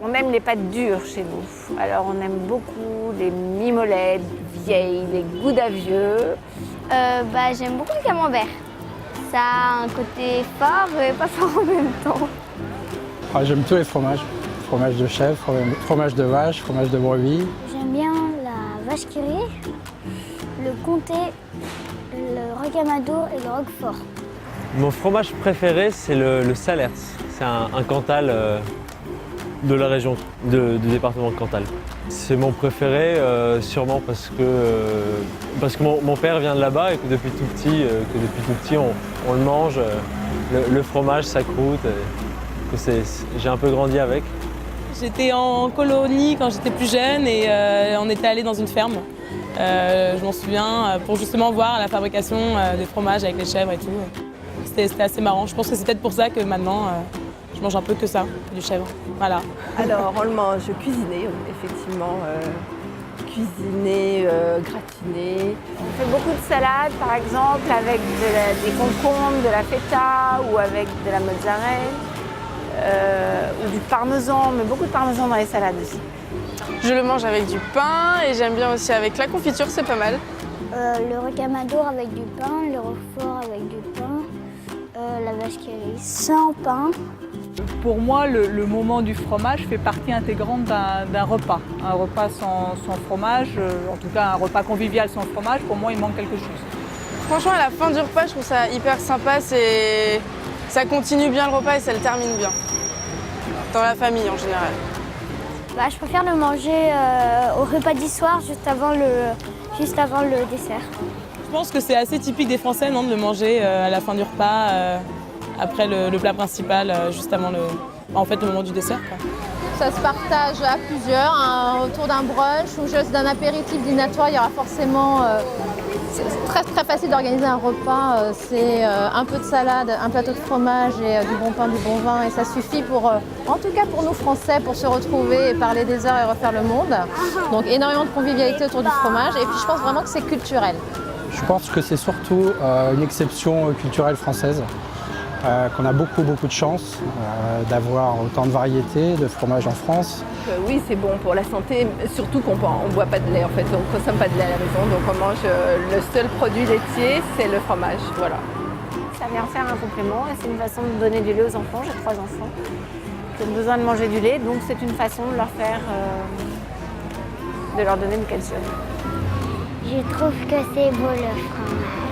On aime les pâtes dures chez nous. Alors on aime beaucoup les mimolettes vieilles, les goudas vieux. J'aime beaucoup le camembert. Ça a un côté fort et pas fort en même temps. J'aime tous les fromages. Fromage de chèvre, fromage de vache, fromage de brebis. J'aime bien la vache qui rit, le comté, le rocamadour et le roquefort. Mon fromage préféré, c'est le Salers. C'est un Cantal de la région, du département de Cantal. C'est mon préféré sûrement parce que mon père vient de là-bas et que depuis tout petit, on le mange. Le fromage, ça croûte. J'ai un peu grandi avec. J'étais en colonie quand j'étais plus jeune et on était allé dans une ferme. Je m'en souviens pour justement voir la fabrication des fromages avec les chèvres et tout. C'était assez marrant. Je pense que c'est peut-être pour ça que maintenant je mange un peu que ça, du chèvre. Voilà. Alors on le mange cuisiné, effectivement. Cuisiné, gratiné. On fait beaucoup de salades par exemple avec des concombres, de la feta ou avec de la mozzarella. Ou du parmesan, mais beaucoup de parmesan dans les salades aussi. Je le mange avec du pain et j'aime bien aussi avec la confiture, c'est pas mal. Le rocamadour avec du pain, le roquefort avec du pain, la vache qui rit sans pain. Pour moi, le moment du fromage fait partie intégrante d'un repas. Un repas sans fromage, en tout cas un repas convivial sans fromage, pour moi il manque quelque chose. Franchement, à la fin du repas, je trouve ça hyper sympa. Ça continue bien le repas et ça le termine bien. Dans la famille en général. Je préfère le manger au repas du soir, juste avant le dessert. Je pense que c'est assez typique des Français, non, de le manger à la fin du repas, après le plat principal, juste avant le moment du dessert, quoi. Ça se partage à plusieurs, autour d'un brunch ou juste d'un apéritif dînatoire. Il y aura forcément... c'est très, très facile d'organiser un repas. C'est un peu de salade, un plateau de fromage et du bon pain, du bon vin. Et ça suffit en tout cas pour nous Français, pour se retrouver et parler des heures et refaire le monde. Donc énormément de convivialité autour du fromage. Et puis je pense vraiment que c'est culturel. Je pense que c'est surtout une exception culturelle française. Qu'on a beaucoup de chance d'avoir autant de variétés de fromages en France. Oui, c'est bon pour la santé, surtout qu'on ne boit pas de lait en fait, on ne consomme pas de lait à la maison, donc on mange le seul produit laitier, c'est le fromage, voilà. Ça vient faire un complément et c'est une façon de donner du lait aux enfants. J'ai 3 enfants qui ont besoin de manger du lait, donc c'est une façon de leur donner du calcium. Je trouve que c'est beau le fromage.